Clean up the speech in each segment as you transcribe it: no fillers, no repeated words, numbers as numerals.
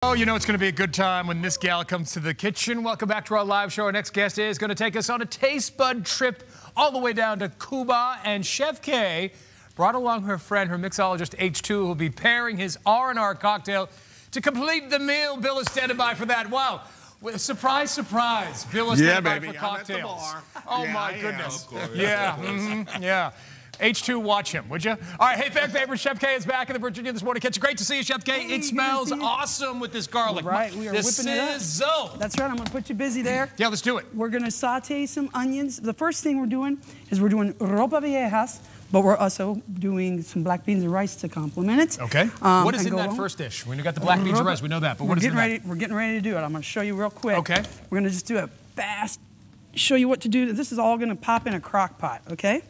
Oh, you know it's going to be a good time when this gal comes to the kitchen. Welcome back to our live show. Our next guest is going to take us on a taste bud trip all the way down to Cuba. And Chef K brought along her friend, her mixologist H2, who will be pairing his R&R cocktail to complete the meal. Bill is standing by for that. Wow. Surprise, surprise. Bill is standing by for cocktails. Oh, yeah, my goodness. Yeah. H2, watch him, would you? All right, hey, fan favorite, Chef K is back in the Virginia this morning. Great to see you, Chef K. It smells awesome with this garlic. Right, we are whipping it up. That's right, I'm gonna put you busy there. Yeah, let's do it. We're gonna saute some onions. The first thing we're doing is we're doing ropa viejas, but we're also doing some black beans and rice to complement it. Okay. What is in that first dish? We got the black beans and rice, we know that, but what is in that? We're getting ready to do it. I'm gonna show you real quick. Okay. We're gonna just do it fast. Show you what to do. This is all going to pop in a crock pot, okay?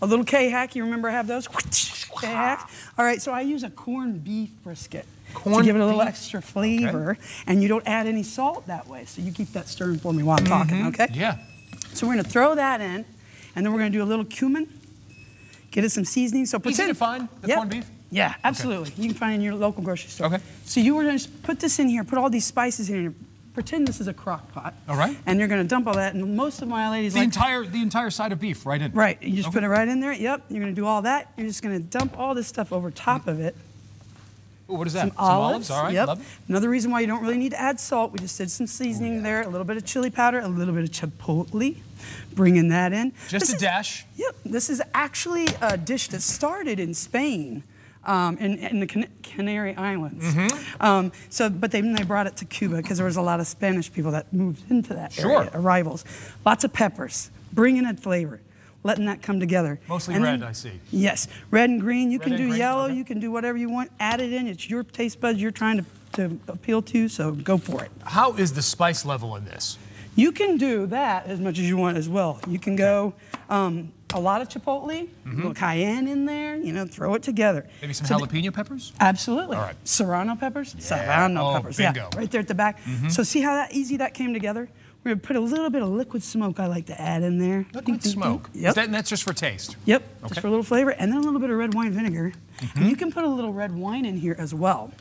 A little K-hack. You remember I have those? K-hack. All right, so I use a corned beef brisket to give it a little extra flavor, and you don't add any salt that way, so you keep that stirring for me while I'm talking, okay? Yeah. So we're going to throw that in, and then we're going to do a little cumin, get it some seasoning. So easy to find, the corned beef? Yeah, absolutely. You can find it in your local grocery store. Okay. So you were going to put this in here, put all these spices in here. Pretend this is a crock pot. All right. And you're going to dump all that, and most of my ladies the entire side of beef right in. Right. You just put it right in there. Yep. You're going to do all that. You're just going to dump all this stuff over top of it. Ooh, what is that? Some olives. All right. Yep. Love it. Another reason why you don't really need to add salt. We just did some seasoning there. A little bit of chili powder, a little bit of chipotle. Bringing that in. Just a dash. Yep. This is actually a dish that started in Spain. In the Canary Islands. But then they brought it to Cuba because there was a lot of Spanish people that moved into that area, arrivals. Lots of peppers, bringing in flavor, letting that come together. Mostly red, I see. Yes, red and green. You can do yellow, you can do whatever you want. Add it in. It's your taste buds you're trying to appeal to, so go for it. How is the spice level in this? You can do that as much as you want as well. You can go a lot of chipotle, a little cayenne in there, you know, throw it together. Maybe some jalapeno peppers? Absolutely. All right. Serrano peppers? Yeah. Serrano peppers. Bingo. Yeah, right there at the back. So see how easy that came together? We're going to put a little bit of liquid smoke I like to add in there. Liquid smoke? Yep. And that's just for taste? Yep, just for a little flavor. And then a little bit of red wine vinegar. And you can put a little red wine in here as well.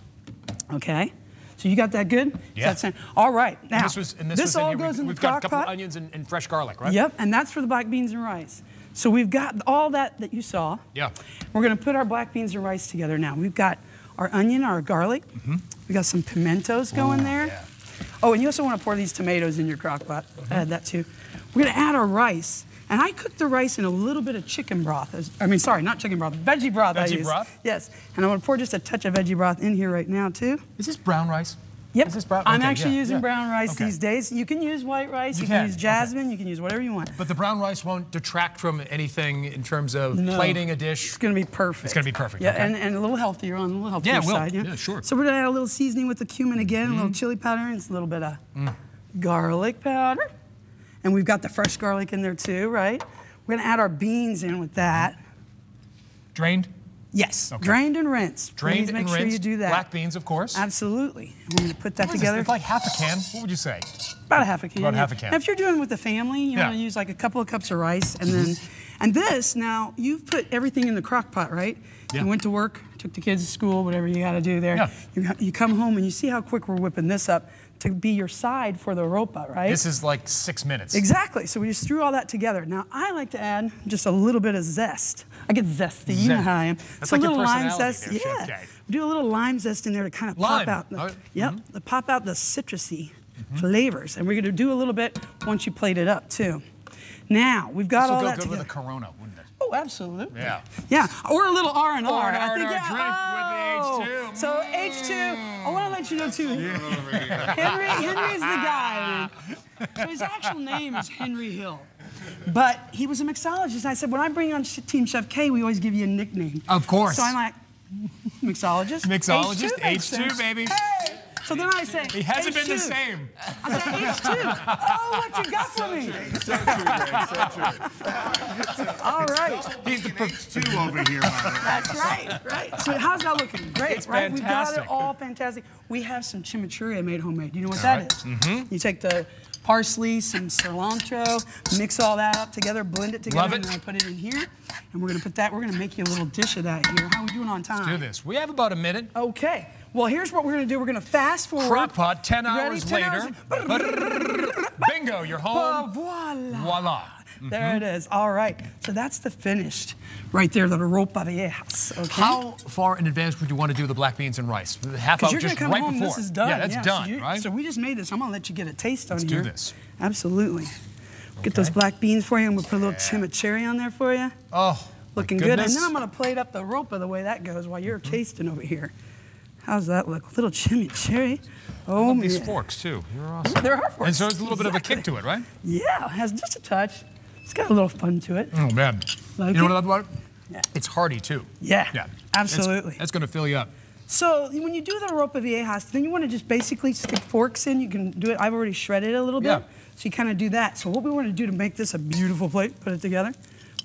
Okay? So you got that good? Yeah. All right. Now, this all goes in the crock pot. We've got a couple of onions and fresh garlic, right? Yep, and that's for the black beans and rice. So we've got all that you saw. Yeah. We're going to put our black beans and rice together now. We've got our onion, our garlic. We got some pimentos going there. Yeah. Oh, and you also want to pour these tomatoes in your crock pot. Add that too. We're going to add our rice. And I cooked the rice in a little bit of chicken broth. Sorry, not chicken broth, veggie broth. Veggie broth? Yes. And I'm going to pour just a touch of veggie broth in here right now too. Is this brown rice? Yep. Is this brown? I'm actually using brown rice these days. You can use white rice, you can use jasmine, you can use whatever you want. But the brown rice won't detract from anything in terms of plating a dish? It's going to be perfect. It's going to be perfect. Yeah, and a little healthier on the little healthier side. Yeah, sure. So we're going to add a little seasoning with the cumin again, a little chili powder, and a little bit of garlic powder. And we've got the fresh garlic in there too, right? We're going to add our beans in with that. Drained? Yes, drained and rinsed. Drained and rinsed. Make sure you do that. Black beans, of course. Absolutely. We're going to put that together. It's like half a can. What would you say? About a half a can. About half a can. Now, if you're doing it with the family, you want to use like a couple of cups of rice, and then, now you've put everything in the crock pot, right? Yeah. You went to work, took the kids to school, whatever you got to do there. Yeah. You come home and you see how quick we're whipping this up to be your side for the ropa, right? This is like 6 minutes. Exactly. So we just threw all that together. Now I like to add just a little bit of zest. I get zesty. You know how I am. That's like a little your lime personality zest. there, Yeah. Do a little lime zest in there to kind of pop out. To pop out the citrusy flavors. And we're going to do a little bit once you plate it up too. Now we've got all that together. This will go good with a Corona, wouldn't it? Oh, absolutely. Yeah. Yeah, or a little R&R. Or an I think, R&R drink with H2. So H2, I want to let you know too. Henry is the guy. So his actual name is Henry Hill. But he was a mixologist. I said, when I bring you on Team Chef K, we always give you a nickname. Of course. So I'm like, mixologist. Mixologist, H2 baby. Hey. So then I say, he hasn't H2. been the same. I said, H2. Oh, what you got for me? So true. All right. He's the H2 over here. That's right. So how's that looking? Great, it's right? Fantastic. We've got it all fantastic. We have some chimichurri I made homemade. Do you know what that is? You take the parsley, some cilantro, mix all that up together, blend it together, Love it. and then I put it in here. And we're gonna put that, we're gonna make you a little dish of that here. How are we doing on time? Let's do this. We have about a minute. Okay. Well, here's what we're gonna do. We're gonna fast forward. Crock pot, 10 Ready? hours 10 later. hours. Bingo, you're home. Voila. Voila. There it is. All right. So that's the finished right there, the ropa viejas. Okay. How far in advance would you want to do the black beans and rice? Half hour You're just gonna come right home, before. this is done. Yeah, that's done, so right? So we just made this. I'm gonna let you get a taste on Let's here. do this. Absolutely. Get those black beans for you. I'm gonna put a little chimichurri on there for you. Oh, Looking good. And then I'm gonna plate up the ropa the way that goes while you're tasting over here. How's that look? A little chimichurri. Oh, love man. these forks too. You're awesome. There are forks. And so there's a little bit of a kick to it, right? Yeah, it has just a touch. It's got a little fun to it. Oh man. Like you know it? what I love about it? Yeah. It's hearty too. Yeah, Yeah. absolutely. That's going to fill you up. So when you do the ropa viejas, then you want to just basically stick forks in. You can do it. I've already shredded it a little bit. Yeah. So you kind of do that. So what we want to do to make this a beautiful plate, put it together,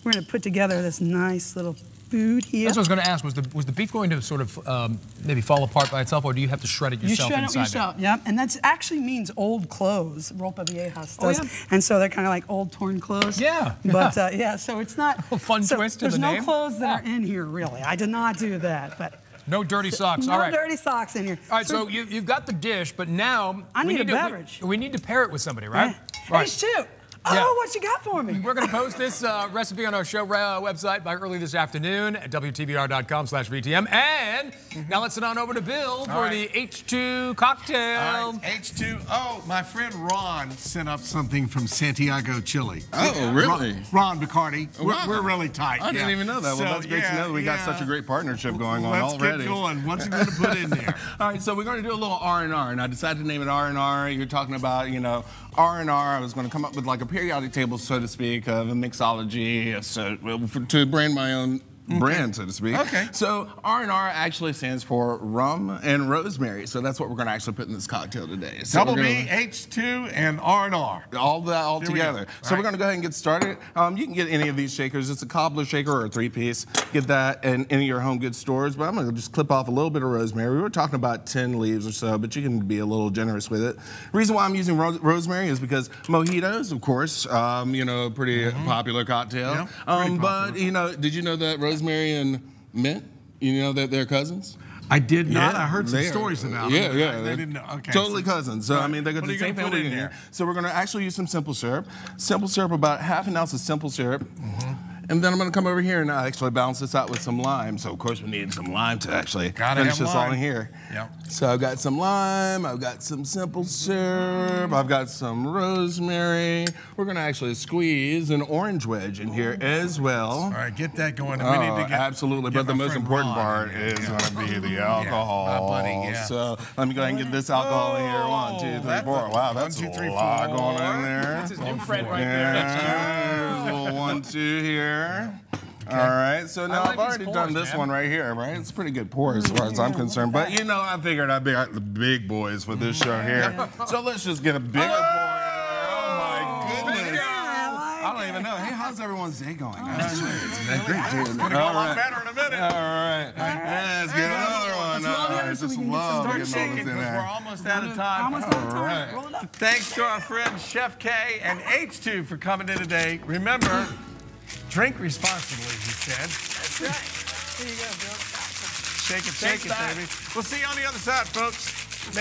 we're going to put together this nice little food here. That's what I was going to ask. Was the beef going to sort of maybe fall apart by itself, or do you have to shred it yourself? You shred it inside yourself, yeah. And that actually means old clothes, ropa viejas does. Oh, yeah? And so they're kind of like old torn clothes. Yeah. But yeah, so it's not. Fun so twist to there's the no name. clothes that are in here, really. I did not do that, but. No dirty socks. No All right. dirty socks in here. All right, so you've got the dish, but now I we need a to, beverage. We need to pair it with somebody, right? Yeah. Right. H2. Oh, Yeah. what you got for me? We're going to post this recipe on our show website by early this afternoon at WTBR.com/VTM. And now let's sit on over to Bill for the H2 cocktail. All right, H2O. My friend Ron sent up something from Santiago, Chile. Oh, really? Ron Bacardi. Wow. We're really tight. I didn't even know that. Well, that's great to know that we got such a great partnership going on already. Let's get going. What's he going to put in there? All right, so we're going to do a little R&R, and I decided to name it R&R. You're talking about, you know, R&R. I was going to come up with like a periodic table, so to speak, of a mixology, to brand my own brand, so to speak. Okay. So R&R actually stands for rum and rosemary. So that's what we're going to actually put in this cocktail today. So Double B, H2, and R&R. All that all Here we together. go. So All we're going to go ahead and get started. You can get any of these shakers. It's a cobbler shaker or a 3-piece. Get that in any of your home goods stores. But I'm going to just clip off a little bit of rosemary. We were talking about 10 leaves or so, but you can be a little generous with it. The reason why I'm using rosemary is because mojitos, of course, you know, pretty popular cocktail. Yeah, pretty but, popular. you know, did you know that rosemary and mint, you know that they're cousins? I did not. Yeah, I heard some they are. stories about Yeah, them. yeah. I didn't know. Okay. Totally cousins. So, I mean, they go to What are the you same gonna put family in here. there? So we're going to actually use some simple syrup. Simple syrup, about half an ounce of simple syrup. And then I'm going to come over here and actually balance this out with some lime. So, of course, we need some lime to actually Gotta finish have this all lime. in here. Yep. So I've got some lime, I've got some simple syrup, I've got some rosemary. We're going to actually squeeze an orange wedge in here as well. All right, get that going. We need to get, Absolutely, get but the my most friend important Ron part in here. is Yeah. going to be the alcohol. my buddy, yeah. So let me go ahead and get this alcohol in here. 1, 2, 3, 4. Wow, that's 1, 2, 3, a lot 4. going in there. That's his new friend right there. Yeah, there's a little 1, 2 here. All right, so now like I've already these done pours, this man. one right here, right? It's a pretty good pour as far as I'm concerned. But you know, I figured I'd be like the big boys for this show here. So let's just get a bigger pour. Oh my goodness. I don't even know. Hey, how's everyone's day going? It's great. It's going to go a lot better in a minute. All right. Let's get another one. Let's Just so we can get love Start getting all shaking this in because we're there. almost out of time. Almost out of time. right. Roll it up. Thanks to our friends Chef K and H2 for coming in today. Remember, drink responsibly, he said. That's right. Here you go, Bill. Shake it, baby. We'll see you on the other side, folks.